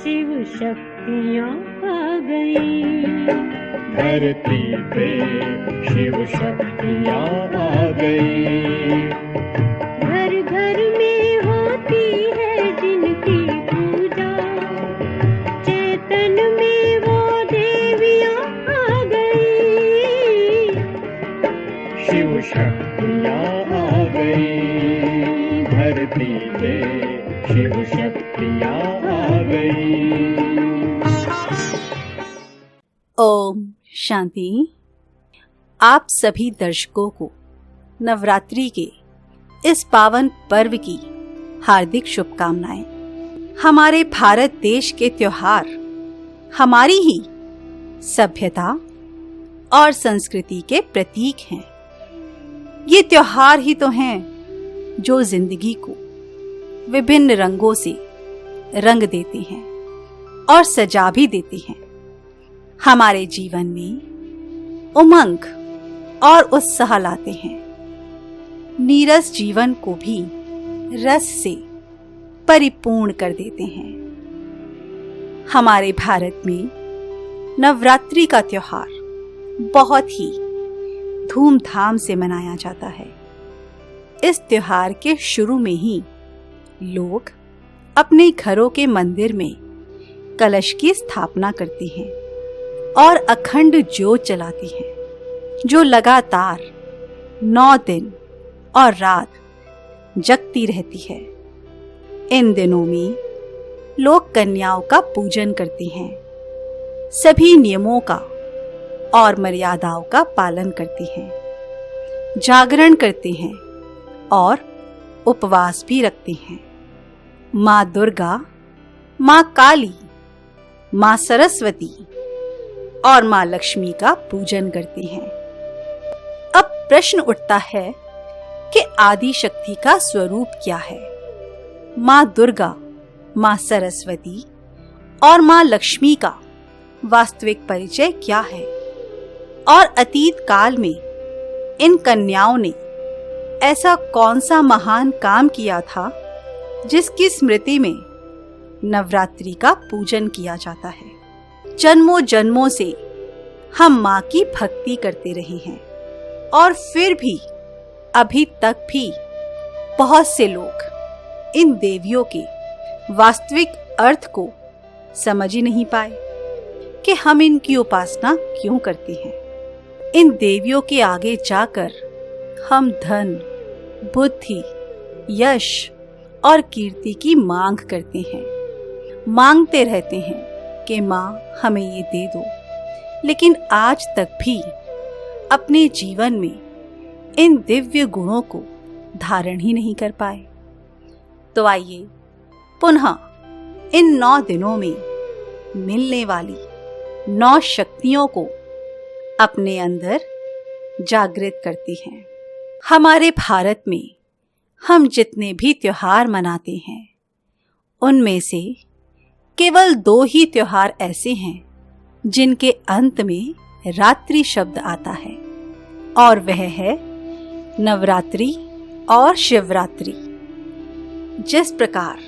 शिव शक्तियाँ आ गई। धरती पे शिव शक्तियाँ आ गई। घर घर में होती है जिनकी पूजा, चेतन में वो देवियाँ आ गई। शिव शक्तियाँ आ गई। धरती पे शिव शक्तियाँ आ गई। ओम शांति। आप सभी दर्शकों को नवरात्रि के इस पावन पर्व की हार्दिक शुभकामनाएं। हमारे भारत देश के त्योहार हमारी ही सभ्यता और संस्कृति के प्रतीक हैं। ये त्योहार ही तो हैं जो जिंदगी को विभिन्न रंगों से रंग देते हैं और सजा भी देते हैं। हमारे जीवन में उमंग और उत्साह लाते हैं। नीरस जीवन को भी रस से परिपूर्ण कर देते हैं। हमारे भारत में नवरात्रि का त्योहार बहुत ही धूमधाम से मनाया जाता है। इस त्योहार के शुरू में ही लोग अपने घरों के मंदिर में कलश की स्थापना करते हैं और अखंड ज्योत जलाते हैं, जो लगातार 9 दिन और रात जगती रहती है। इन दिनों में लोग कन्याओं का पूजन करते हैं, सभी नियमों का और मर्यादाओं का पालन करते हैं, जागरण करते हैं और उपवास भी रखते हैं। माँ दुर्गा, माँ काली, माँ सरस्वती और माँ लक्ष्मी का पूजन करते हैं। अब प्रश्न उठता है कि आदि शक्ति का स्वरूप क्या है? माँ दुर्गा, माँ सरस्वती और माँ लक्ष्मी का वास्तविक परिचय क्या है? और अतीत काल में इन कन्याओं ने ऐसा कौन सा महान काम किया था जिसकी स्मृति में नवरात्रि का पूजन किया जाता है? जन्मों जन्मों से हम माँ की भक्ति करते रहे हैं और फिर भी अभी तक भी बहुत से लोग इन देवियों के वास्तविक अर्थ को समझ ही नहीं पाए कि हम इनकी उपासना क्यों करते हैं। इन देवियों के आगे जाकर हम धन, बुद्धि, यश और कीर्ति की मांग करते हैं, मांगते रहते हैं कि माँ हमें ये दे दो, लेकिन आज तक भी अपने जीवन में इन दिव्य गुणों को धारण ही नहीं कर पाए। तो आइए पुनः इन 9 दिनों में मिलने वाली 9 शक्तियों को अपने अंदर जागृत करते हैं। हमारे भारत में हम जितने भी त्योहार मनाते हैं, उनमें से केवल 2 ही त्योहार ऐसे हैं जिनके अंत में रात्रि शब्द आता है, और वह है नवरात्रि और शिवरात्रि। जिस प्रकार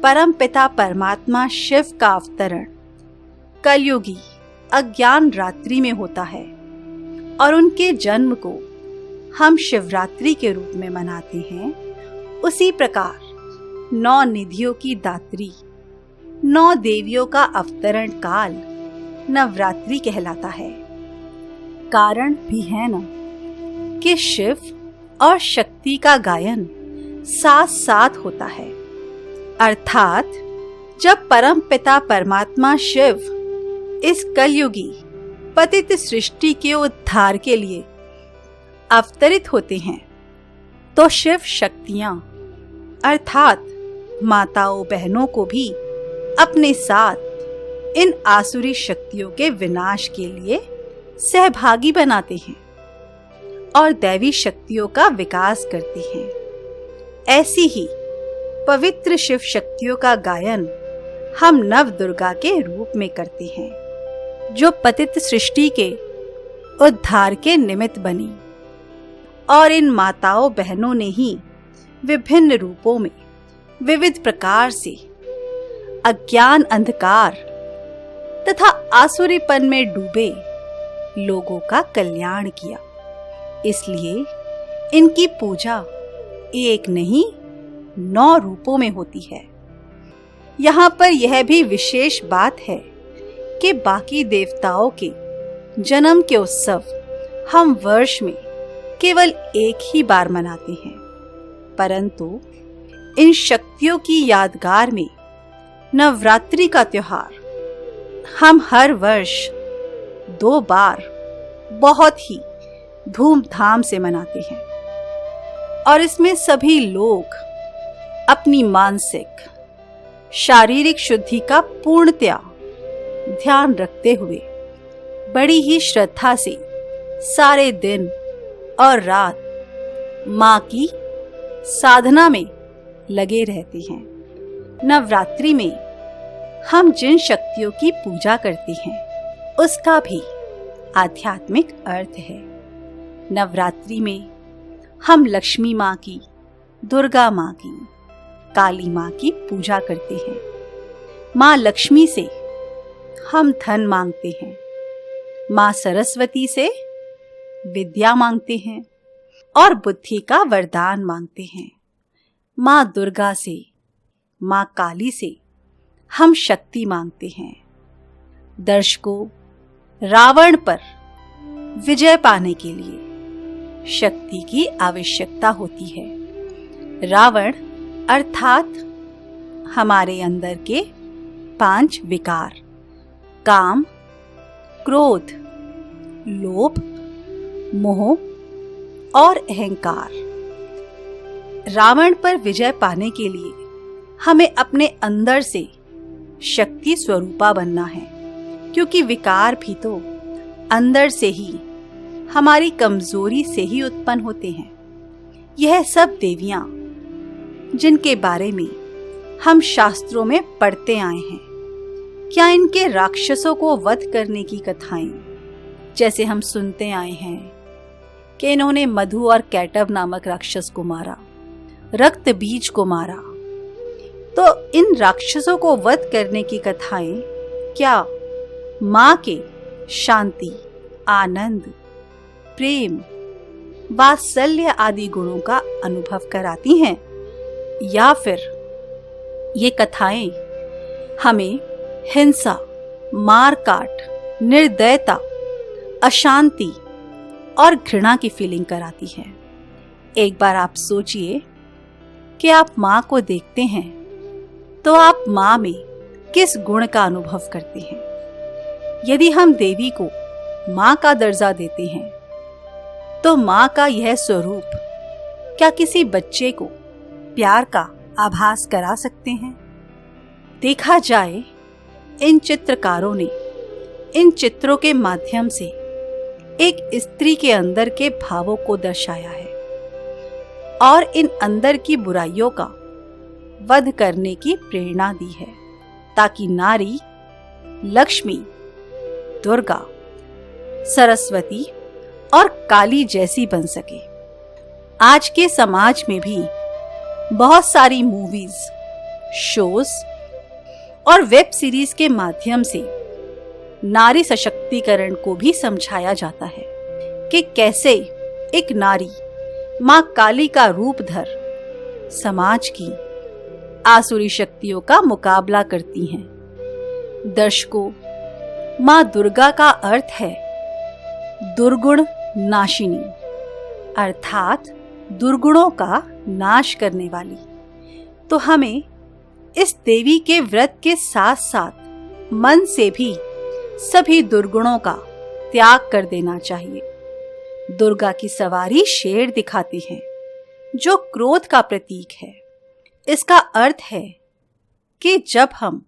परमपिता परमात्मा शिव का अवतरण कलयुगी अज्ञान रात्रि में होता है और उनके जन्म को हम शिवरात्रि के रूप में मनाते हैं, उसी प्रकार 9 निधियों की दात्री 9 देवियों का अवतरण काल नवरात्रि कहलाता है। कारण भी है ना कि शिव और शक्ति का गायन साथ साथ होता है। अर्थात जब परम पिता परमात्मा शिव इस कलयुगी पतित सृष्टि के उद्धार के लिए अवतरित होते हैं, तो शिव शक्तियां अर्थात माताओं बहनों को भी अपने साथ इन आसुरी शक्तियों के विनाश के लिए सहभागी बनाते हैं और दैवी शक्तियों का विकास करते हैं। ऐसी ही पवित्र शिव शक्तियों का गायन हम नव दुर्गा के रूप में करते हैं, जो पतित सृष्टि के उद्धार के निमित्त बनी। और इन माताओं बहनों ने ही विभिन्न रूपों में विविध प्रकार से अज्ञान अंधकार तथा आसुरीपन में डूबे लोगों का कल्याण किया। इसलिए इनकी पूजा एक नहीं 9 रूपों में होती है। यहाँ पर यह भी विशेष बात है कि बाकी देवताओं के जन्म के उत्सव हम वर्ष में केवल एक ही बार मनाते हैं, परंतु इन शक्तियों की यादगार में नवरात्रि का त्योहार हम हर वर्ष 2 बार बहुत ही धूमधाम से मनाते हैं। और इसमें सभी लोग अपनी मानसिक शारीरिक शुद्धि का पूर्णतया ध्यान रखते हुए बड़ी ही श्रद्धा से सारे दिन और रात माँ की साधना में लगे रहते हैं। नवरात्रि में हम जिन शक्तियों की पूजा करते हैं उसका भी आध्यात्मिक अर्थ है। नवरात्रि में हम लक्ष्मी माँ की, दुर्गा माँ की, काली माँ की पूजा करते हैं। माँ लक्ष्मी से हम धन मांगते हैं, माँ सरस्वती से विद्या मांगते हैं और बुद्धि का वरदान मांगते हैं। माँ दुर्गा से, माँ काली से हम शक्ति मांगते हैं। दर्शकों, रावण पर विजय पाने के लिए शक्ति की आवश्यकता होती है। रावण अर्थात हमारे अंदर के 5 विकार, काम, क्रोध, लोभ, मोह और अहंकार। रावण पर विजय पाने के लिए हमें अपने अंदर से शक्ति स्वरूपा बनना है, क्योंकि विकार भी तो अंदर से ही हमारी कमजोरी से ही उत्पन्न होते हैं। यह सब देवियां जिनके बारे में हम शास्त्रों में पढ़ते आए हैं, क्या इनके राक्षसों को वध करने की कथाएं जैसे हम सुनते आए हैं कि इन्होंने मधु और कैटव नामक राक्षस को मारा, रक्त बीज को मारा, तो इन राक्षसों को वध करने की कथाएं क्या माँ के शांति, आनंद, प्रेम, वात्सल्य आदि गुणों का अनुभव कराती हैं, या फिर ये कथाएं हमें हिंसा, मारकाट, निर्दयता, अशांति और घृणा की फीलिंग कराती है? एक बार आप सोचिए कि आप माँ को देखते हैं तो आप माँ में किस गुण का अनुभव करते हैं। यदि हम देवी को माँ का दर्जा देते हैं तो माँ का यह स्वरूप क्या किसी बच्चे को प्यार का आभास करा सकते हैं? देखा जाए, इन चित्रकारों ने इन चित्रों के माध्यम से एक स्त्री के अंदर के भावों को दर्शाया है और इन अंदर की बुराइयों का वध करने की प्रेरणा दी है, ताकि नारी लक्ष्मी, दुर्गा, सरस्वती और काली जैसी बन सके। आज के समाज में भी बहुत सारी मूवीज, शोज और वेब सीरीज के माध्यम से नारी सशक्तिकरण को भी समझाया जाता है कि कैसे एक नारी माँ काली का रूप धर समाज की आसुरी शक्तियों का मुकाबला करती हैं। दर्शकों, माँ दुर्गा का अर्थ है दुर्गुण नाशिनी, अर्थात दुर्गुणों का नाश करने वाली। तो हमें इस देवी के व्रत के साथ साथ मन से भी सभी दुर्गुणों का त्याग कर देना चाहिए। दुर्गा की सवारी शेर दिखाती है, जो क्रोध का प्रतीक है। इसका अर्थ है कि जब हम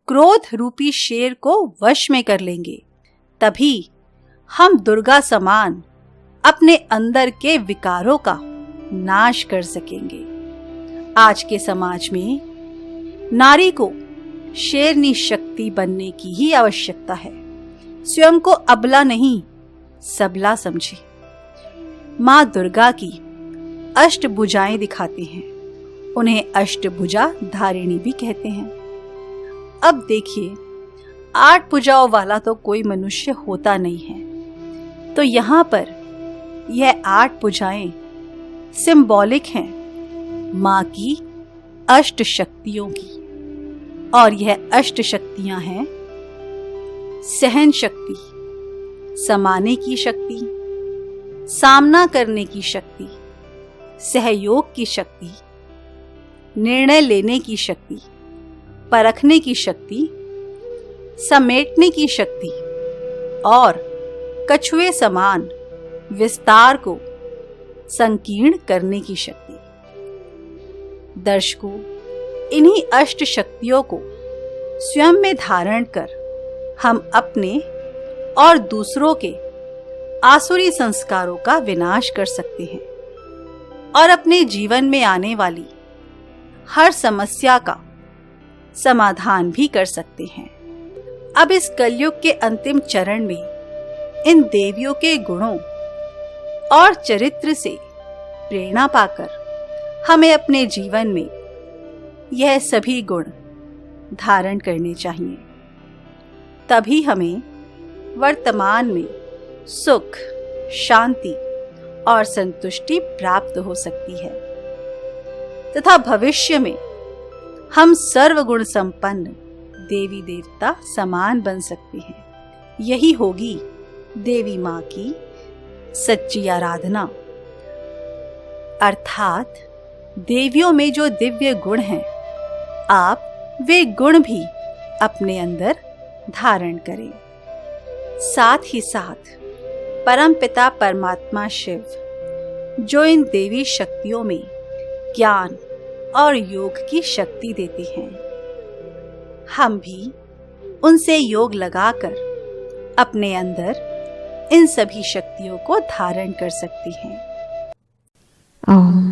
क्रोध रूपी शेर को वश में कर लेंगे, तभी हम दुर्गा समान अपने अंदर के विकारों का नाश कर सकेंगे। आज के समाज में नारी को शेरनी शक्ति बनने की ही आवश्यकता है। स्वयं को अबला नहीं, सबला समझे। माँ दुर्गा की अष्टभुजाएं दिखाते हैं, उन्हें अष्टभुजा धारिणी भी कहते हैं। अब देखिए, 8 भुजाओं वाला तो कोई मनुष्य होता नहीं है, तो यहाँ पर यह 8 भुजाएं सिंबॉलिक हैं माँ की अष्ट शक्तियों की। और यह अष्ट शक्तियां हैं सहन शक्ति, समाने की शक्ति, सामना करने की शक्ति, सहयोग की शक्ति, निर्णय लेने की शक्ति, परखने की शक्ति, समेटने की शक्ति और कछुए समान विस्तार को संकीर्ण करने की शक्ति। दर्शकों, इन्हीं अष्ट शक्तियों को स्वयं में धारण कर हम अपने और दूसरों के आसुरी संस्कारों का विनाश कर सकते हैं और अपने जीवन में आने वाली हर समस्या का समाधान भी कर सकते हैं। अब इस कलयुग के अंतिम चरण में इन देवियों के गुणों और चरित्र से प्रेरणा पाकर हमें अपने जीवन में यह सभी गुण धारण करने चाहिए। तभी हमें वर्तमान में सुख, शांति और संतुष्टि प्राप्त हो सकती है तथा भविष्य में हम सर्वगुण संपन्न देवी देवता समान बन सकते हैं। यही होगी देवी माँ की सच्ची आराधना, अर्थात देवियों में जो दिव्य गुण हैं, आप वे गुण भी अपने अंदर धारण करें। साथ ही साथ परमपिता परमात्मा शिव, जो इन देवी शक्तियों में ज्ञान और योग की शक्ति देते हैं, हम भी उनसे योग लगाकर अपने अंदर इन सभी शक्तियों को धारण कर सकते हैं। ओम